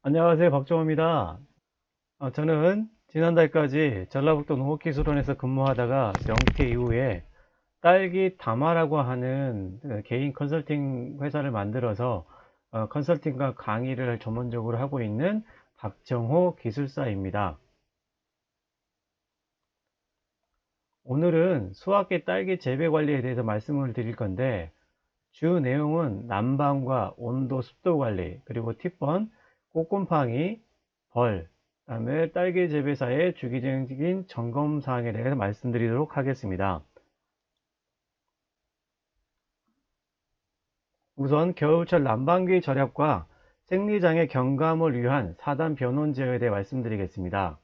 안녕하세요. 박정호입니다. 저는 지난달까지 전라북도 농업기술원에서 근무하다가 명퇴 이후에 딸기 다마라고 하는 그 개인 컨설팅 회사를 만들어서 컨설팅과 강의를 전문적으로 하고 있는 박정호 기술사입니다. 오늘은 수확기 딸기 재배 관리에 대해서 말씀을 드릴 건데, 주 내용은 난방과 온도, 습도 관리, 그리고 티번, 꽃곰팡이, 벌, 그다음에 딸기 재배사의 주기적인 점검 사항에 대해서 말씀드리도록 하겠습니다. 우선 겨울철 난방기 절약과 생리장애 경감을 위한 4단 변온 제어에 대해 말씀드리겠습니다.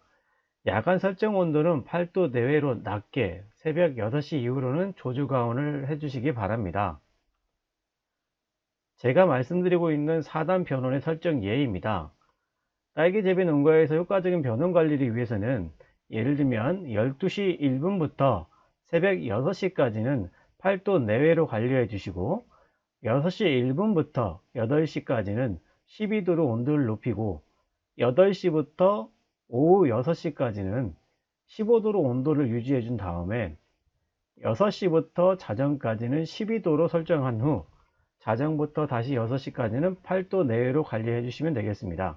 야간 설정 온도는 8도 내외로 낮게, 새벽 6시 이후로는 조주 가온을 해주시기 바랍니다. 제가 말씀드리고 있는 4단 변온의 설정 예입니다. 딸기 재배 농가에서 효과적인 변온 관리를 위해서는, 예를 들면 12시 1분부터 새벽 6시까지는 8도 내외로 관리해 주시고, 6시 1분부터 8시까지는 12도로 온도를 높이고, 8시부터 오후 6시까지는 15도로 온도를 유지해 준 다음에, 6시부터 자정까지는 12도로 설정한 후 자정부터 다시 6시까지는 8도 내외로 관리해 주시면 되겠습니다.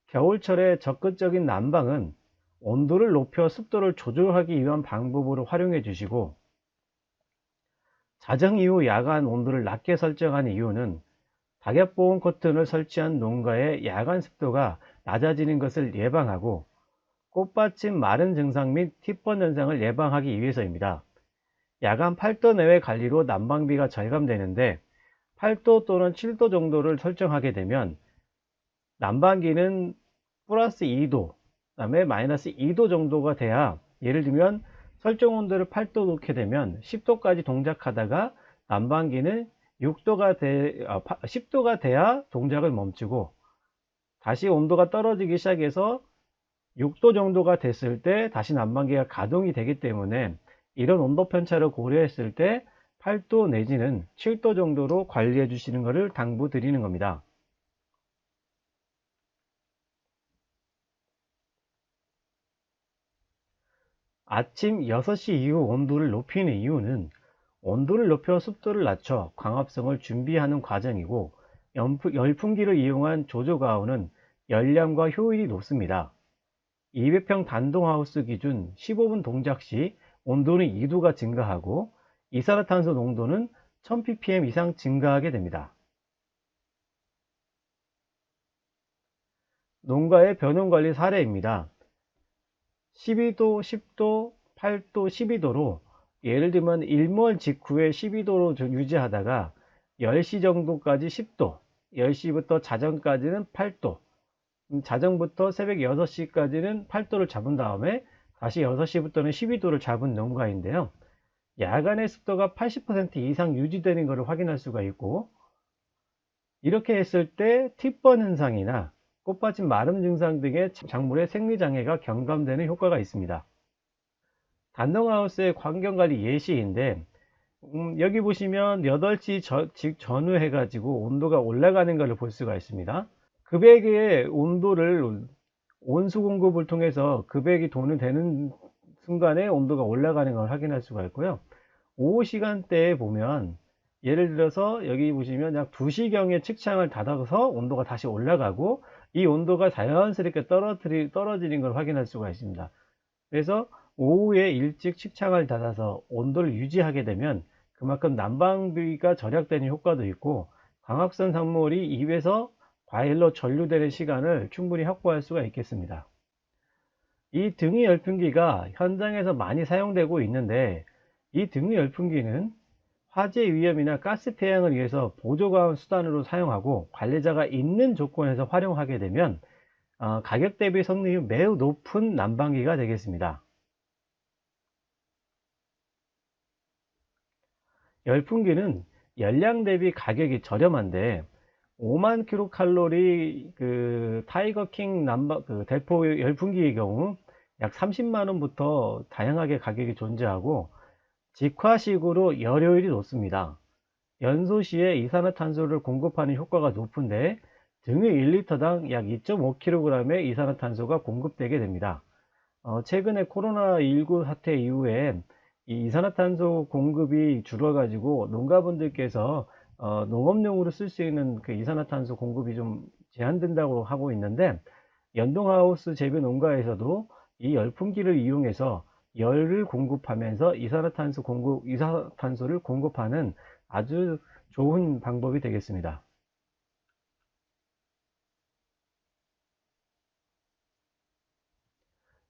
겨울철에 적극적인 난방은 온도를 높여 습도를 조절하기 위한 방법으로 활용해 주시고, 자정 이후 야간 온도를 낮게 설정한 이유는 낙엽보온 커튼을 설치한 농가의 야간 습도가 낮아지는 것을 예방하고, 꽃받침 마른 증상 및 티번 현상을 예방하기 위해서입니다. 야간 8도 내외 관리로 난방비가 절감되는데, 8도 또는 7도 정도를 설정하게 되면 난방기는 플러스 2도, 그 다음에 마이너스 2도 정도가 돼야, 예를 들면 설정 온도를 8도 놓게 되면 10도까지 동작하다가 난방기는 10도가 돼야 동작을 멈추고, 다시 온도가 떨어지기 시작해서 6도 정도가 됐을 때 다시 난방기가 가동이 되기 때문에, 이런 온도 편차를 고려했을 때 8도 내지는 7도 정도로 관리해 주시는 것을 당부드리는 겁니다. 아침 6시 이후 온도를 높이는 이유는, 온도를 높여 습도를 낮춰 광합성을 준비하는 과정이고, 열풍기를 이용한 조조가온은 열량과 효율이 높습니다. 200평 단동하우스 기준 15분 동작 시 온도는 2도가 증가하고, 이산화탄소 농도는 1000ppm 이상 증가하게 됩니다. 농가의 변온관리 사례입니다. 12도, 10도, 8도, 12도로, 예를 들면 일몰 직후에 12도로 유지하다가 10시 정도까지 10도, 10시부터 자정까지는 8도, 자정부터 새벽 6시까지는 8도를 잡은 다음에 다시 6시부터는 12도를 잡은 농가인데요. 야간의 습도가 80% 이상 유지되는 것을 확인할 수가 있고, 이렇게 했을 때 팁번 현상이나 꽃받침 마름 증상 등의 작물의 생리장애가 경감되는 효과가 있습니다. 단동하우스의 환경관리 예시인데, 여기 보시면 8시 즉 전후 해가지고 온도가 올라가는 것을 볼 수가 있습니다. 급액의 온도를, 온수 공급을 통해서 급액이 돈이 되는 순간에 온도가 올라가는 걸 확인할 수가 있고요. 오후 시간대에 보면, 예를 들어서 여기 보시면 약 2시경에 측창을 닫아서 온도가 다시 올라가고, 이 온도가 자연스럽게 떨어지는 걸 확인할 수가 있습니다. 그래서 오후에 일찍 측창을 닫아서 온도를 유지하게 되면 그만큼 난방비가 절약되는 효과도 있고, 광합성 산물이 입에서 과일로 전류되는 시간을 충분히 확보할 수가 있겠습니다. 이 등위 열풍기가 현장에서 많이 사용되고 있는데, 이 등위 열풍기는 화재 위험이나 가스 폐양을 위해서 보조과학 수단으로 사용하고, 관리자가 있는 조건에서 활용하게 되면 가격 대비 성능이 매우 높은 난방기가 되겠습니다. 열풍기는 연량 대비 가격이 저렴한데, 5만 킬로칼로리 그 타이거킹 대포 열풍기의 경우 약 30만 원부터 다양하게 가격이 존재하고, 직화식으로 열효율이 높습니다. 연소 시에 이산화탄소를 공급하는 효과가 높은데, 증유 1리터당 약 2.5kg의 이산화탄소가 공급되게 됩니다. 최근에 코로나19 사태 이후에 이 이산화탄소 공급이 줄어가지고 농가분들께서 농업용으로 쓸 수 있는 그 이산화탄소 공급이 좀 제한된다고 하고 있는데, 연동하우스 재배 농가에서도 이 열풍기를 이용해서 열을 공급하면서 이산화탄소를 공급하는 아주 좋은 방법이 되겠습니다.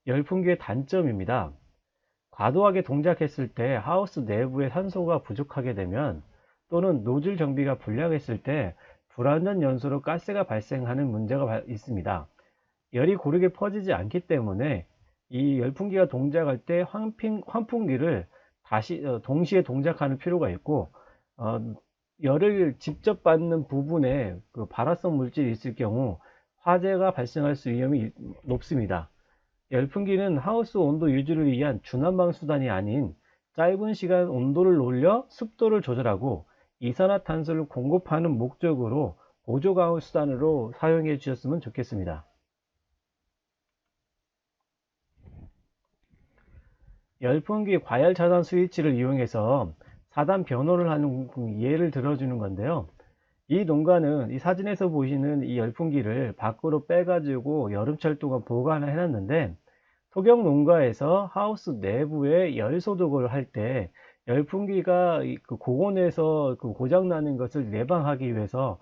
열풍기의 단점입니다. 과도하게 동작했을 때 하우스 내부에 산소가 부족하게 되면, 또는 노즐 정비가 불량했을 때 불완전 연소로 가스가 발생하는 문제가 있습니다. 열이 고르게 퍼지지 않기 때문에 이 열풍기가 동작할 때 환풍기를 다시 동시에 동작하는 필요가 있고, 어, 열을 직접 받는 부분에 그 발화성 물질이 있을 경우 화재가 발생할 수 위험이 높습니다. 열풍기는 하우스 온도 유지를 위한 중난방 수단이 아닌, 짧은 시간 온도를 올려 습도를 조절하고 이산화탄소를 공급하는 목적으로 보조 가공 수단으로 사용해 주셨으면 좋겠습니다. 열풍기 과열 차단 스위치를 이용해서 4단 변호를 하는 예를 들어주는 건데요. 이 농가는 이 사진에서 보시는 이 열풍기를 밖으로 빼가지고 여름철 동안 보관을 해놨는데, 토경 농가에서 하우스 내부에 열 소독을 할 때 열풍기가 그 고온에서 그 고장 나는 것을 예방하기 위해서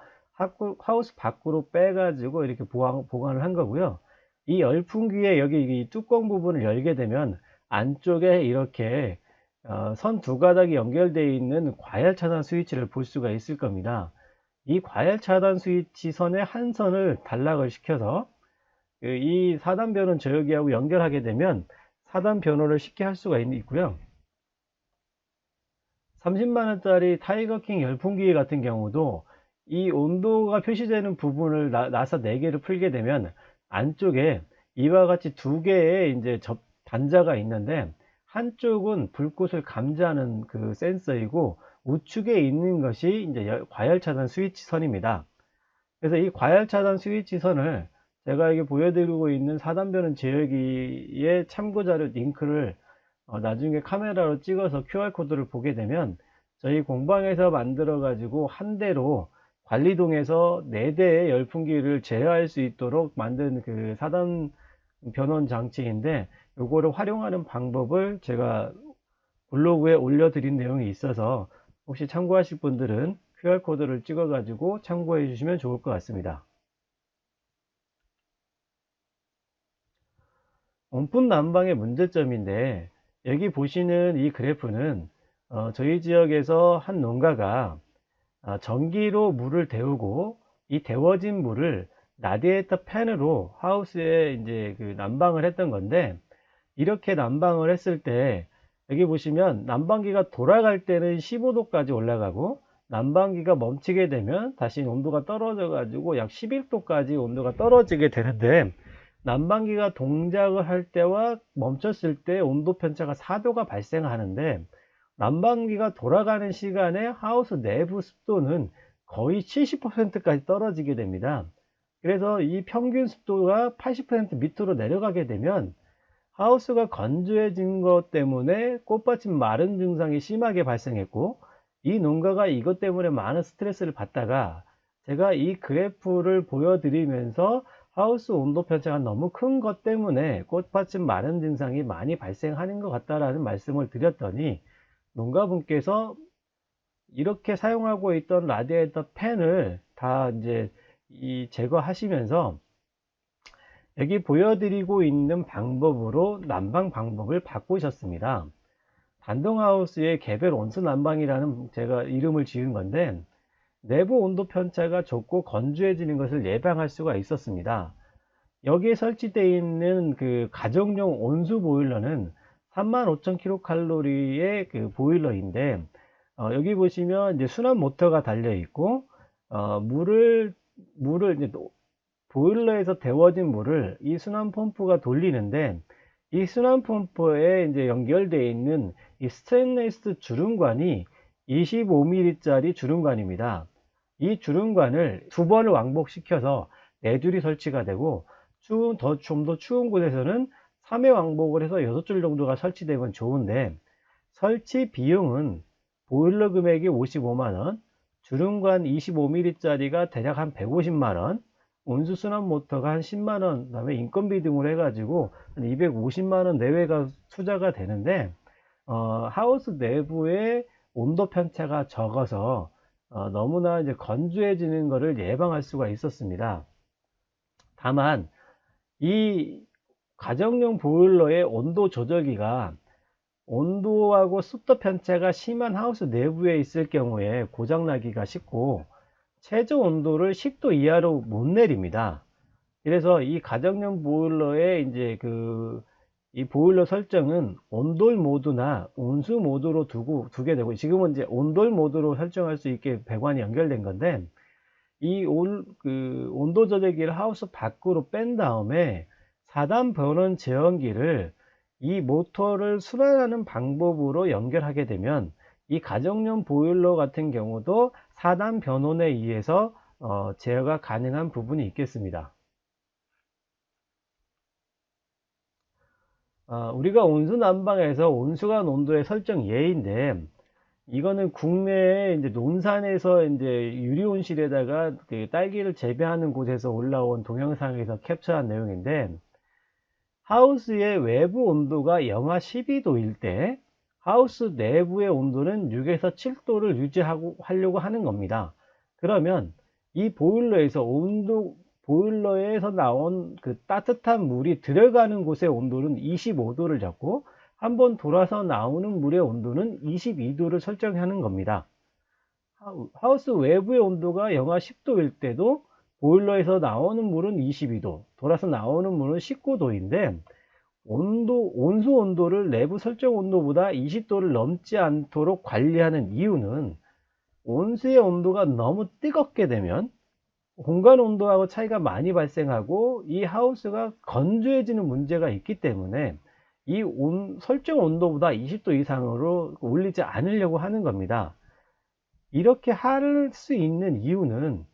하우스 밖으로 빼가지고 이렇게 보관을 한 거고요. 이 열풍기에 여기 이 뚜껑 부분을 열게 되면 안쪽에 이렇게 선 두 가닥이 연결되어 있는 과열 차단 스위치를 볼 수가 있을 겁니다. 이 과열 차단 스위치 선의 한 선을 단락을 시켜서 이 4단 변원 저열기하고 연결하게 되면 4단 변호를 쉽게 할 수가 있고요. 30만원짜리 타이거킹 열풍기 같은 경우도 이 온도가 표시되는 부분을 나사 4개를 풀게 되면 안쪽에 이와 같이 두 개의 이제 단자가 있는데, 한쪽은 불꽃을 감지하는 그 센서이고 우측에 있는 것이 이제 과열 차단 스위치 선입니다. 그래서 이 과열 차단 스위치 선을 제가 여기 보여드리고 있는 4단 변원 제어기의 참고자료 링크를 나중에 카메라로 찍어서 QR코드를 보게 되면 저희 공방에서 만들어 가지고 한 대로 관리동에서 4대의 열풍기를 제어할 수 있도록 만든 그 4단 변원 장치인데, 이거를 활용하는 방법을 제가 블로그에 올려드린 내용이 있어서 혹시 참고하실 분들은 QR코드를 찍어 가지고 참고해 주시면 좋을 것 같습니다. 온풍 난방의 문제점인데, 여기 보시는 이 그래프는 저희 지역에서 한 농가가 전기로 물을 데우고 이 데워진 물을 라디에이터 팬으로 하우스에 이제 그 난방을 했던 건데, 이렇게 난방을 했을 때 여기 보시면 난방기가 돌아갈 때는 15도까지 올라가고, 난방기가 멈추게 되면 다시 온도가 떨어져 가지고 약 11도까지 온도가 떨어지게 되는데, 난방기가 동작을 할 때와 멈췄을 때 온도 편차가 4도가 발생하는데, 난방기가 돌아가는 시간에 하우스 내부 습도는 거의 70%까지 떨어지게 됩니다. 그래서 이 평균 습도가 80% 밑으로 내려가게 되면 하우스가 건조해진 것 때문에 꽃받침 마른 증상이 심하게 발생했고, 이 농가가 이것 때문에 많은 스트레스를 받다가 제가 이 그래프를 보여드리면서 하우스 온도 편차가 너무 큰 것 때문에 꽃받침 마른 증상이 많이 발생하는 것 같다라는 말씀을 드렸더니, 농가분께서 이렇게 사용하고 있던 라디에이터 팬을 다 이제 제거하시면서 여기 보여드리고 있는 방법으로 난방 방법을 바꾸셨습니다. 단동하우스의 개별 온수 난방이라는 제가 이름을 지은 건데, 내부 온도 편차가 좁고 건조해지는 것을 예방할 수가 있었습니다. 여기에 설치되어 있는 그 가정용 온수 보일러는 35,000kcal의 그 보일러인데, 여기 보시면 이제 순환 모터가 달려 있고, 물을 이제 보일러에서 데워진 물을 이 순환 펌프가 돌리는데, 이 순환 펌프에 이제 연결되어 있는 이 스테인리스 주름관이 25mm짜리 주름관입니다. 이 주름관을 두 번을 왕복시켜서 네 줄이 설치가 되고, 좀 더 추운 곳에서는 3회 왕복을 해서 6줄 정도가 설치되면 좋은데, 설치 비용은 보일러 금액이 55만원, 주름관 25mm 짜리가 대략 한 150만원, 온수순환 모터가 한 10만원, 그 다음에 인건비 등으로 해가지고 한 250만원 내외가 투자가 되는데, 하우스 내부의 온도 편차가 적어서 너무나 이제 건조해지는 것을 예방할 수가 있었습니다. 다만 이 가정용 보일러의 온도 조절기가 온도하고 습도 편차가 심한 하우스 내부에 있을 경우에 고장나기가 쉽고, 최저 온도를 10도 이하로 못 내립니다. 그래서 이 가정용 보일러의 이제 이 보일러 설정은 온돌 모드나 온수 모드로 두게 되고, 지금은 이제 온돌 모드로 설정할 수 있게 배관이 연결된 건데, 이 온도 조절기를 하우스 밖으로 뺀 다음에 4단 변원 제어기를 이 모터를 순환하는 방법으로 연결하게 되면, 이 가정용 보일러 같은 경우도 4단 변원에 의해서 제어가 가능한 부분이 있겠습니다. 우리가 온수 난방에서 온수관 온도의 설정 예인데, 이거는 국내에 이제 논산에서 이제 유리온실에다가 그 딸기를 재배하는 곳에서 올라온 동영상에서 캡처한 내용인데, 하우스의 외부 온도가 영하 12도일 때 하우스 내부의 온도는 6에서 7도를 유지하려고 하는 겁니다. 그러면 이 보일러에서 나온 그 따뜻한 물이 들어가는 곳의 온도는 25도를 잡고, 한번 돌아서 나오는 물의 온도는 22도를 설정하는 겁니다. 하우스 외부의 온도가 영하 10도일 때도 보일러에서 나오는 물은 22도, 돌아서 나오는 물은 19도인데, 온수 온도를 내부 설정 온도보다 20도를 넘지 않도록 관리하는 이유는, 온수의 온도가 너무 뜨겁게 되면 공간 온도하고 차이가 많이 발생하고 이 하우스가 건조해지는 문제가 있기 때문에 이 설정 온도보다 20도 이상으로 올리지 않으려고 하는 겁니다. 이렇게 할 수 있는 이유는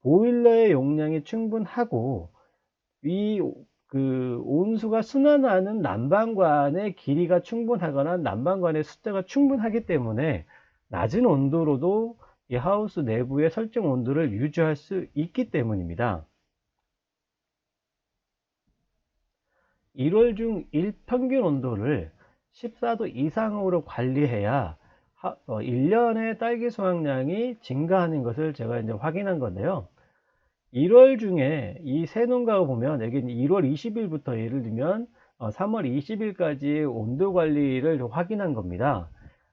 보일러의 용량이 충분하고, 이 온수가 순환하는 난방관의 길이가 충분하거나 난방관의 숫자가 충분하기 때문에 낮은 온도로도 이 하우스 내부의 설정 온도를 유지할 수 있기 때문입니다. 1월 중 일평균 온도를 14도 이상으로 관리해야 1년의 딸기 수확량이 증가하는 것을 제가 이제 확인한 건데요. 1월 중에 이 새농가가 보면, 여기 1월 20일부터 예를 들면 3월 20일까지 온도 관리를 확인한 겁니다.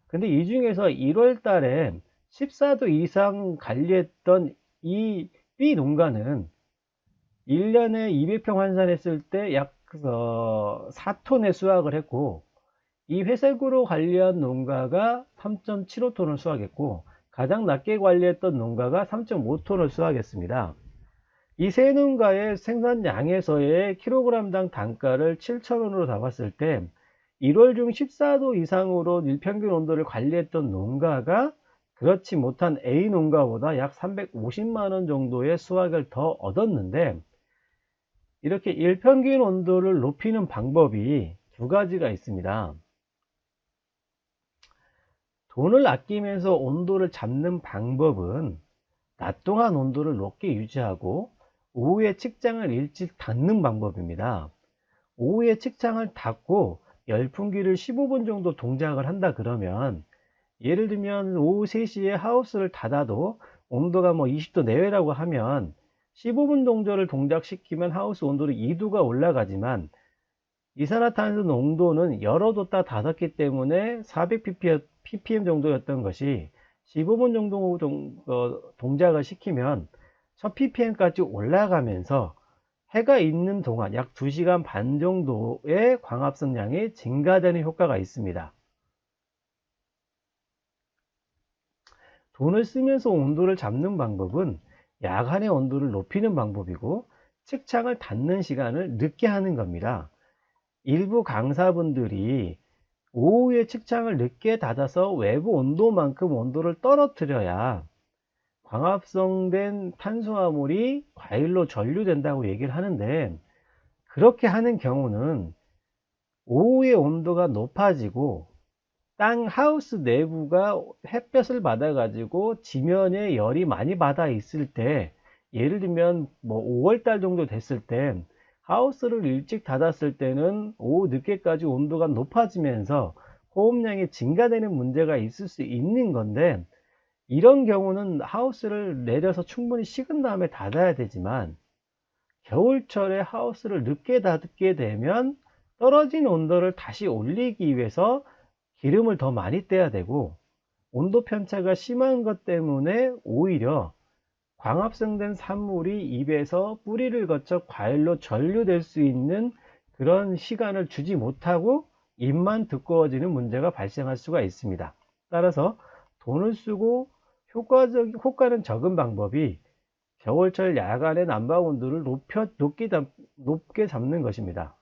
근데 이 중에서 1월 달에 14도 이상 관리했던 이 B 농가는 1년에 200평 환산했을 때 약 4톤의 수확을 했고, 이 회색으로 관리한 농가가 3.75톤을 수확했고, 가장 낮게 관리했던 농가가 3.5톤을 수확했습니다. 이 세 농가의 생산량에서의 킬로그램당 단가를 7,000원으로 잡았을 때 1월 중 14도 이상으로 일평균 온도를 관리했던 농가가 그렇지 못한 A 농가보다 약 350만원 정도의 수확을 더 얻었는데, 이렇게 일평균 온도를 높이는 방법이 두 가지가 있습니다. 돈을 아끼면서 온도를 잡는 방법은 낮 동안 온도를 높게 유지하고 오후에 측장을 일찍 닫는 방법입니다. 오후에 측장을 닫고 열풍기를 15분 정도 동작을 한다 그러면, 예를 들면 오후 3시에 하우스를 닫아도 온도가 뭐 20도 내외라고 하면 15분 정도를 동작시키면 하우스 온도는 2도가 올라가지만, 이산화탄소 농도는 열어뒀다 닫았기 때문에 400ppm 정도였던 것이 15분 정도 동작을 시키면 1000ppm까지 올라가면서 해가 있는 동안 약 2시간 반 정도의 광합성량이 증가되는 효과가 있습니다. 돈을 쓰면서 온도를 잡는 방법은 야간의 온도를 높이는 방법이고, 측창을 닫는 시간을 늦게 하는 겁니다. 일부 강사분들이 오후에 측창을 늦게 닫아서 외부 온도만큼 온도를 떨어뜨려야 광합성된 탄수화물이 과일로 전류된다고 얘기를 하는데, 그렇게 하는 경우는 오후의 온도가 높아지고 땅 하우스 내부가 햇볕을 받아 가지고 지면에 열이 많이 받아 있을 때, 예를 들면 뭐 5월달 정도 됐을 때 하우스를 일찍 닫았을 때는 오후 늦게까지 온도가 높아지면서 호흡량이 증가되는 문제가 있을 수 있는 건데, 이런 경우는 하우스를 내려서 충분히 식은 다음에 닫아야 되지만, 겨울철에 하우스를 늦게 닫게 되면 떨어진 온도를 다시 올리기 위해서 기름을 더 많이 떼야 되고, 온도 편차가 심한 것 때문에 오히려 광합성된 산물이 입에서 뿌리를 거쳐 과일로 전류될 수 있는 그런 시간을 주지 못하고 입만 두꺼워지는 문제가 발생할 수가 있습니다. 따라서 돈을 쓰고 효과는 적은 방법이 겨울철 야간의 난방 온도를 높게 잡는 것입니다.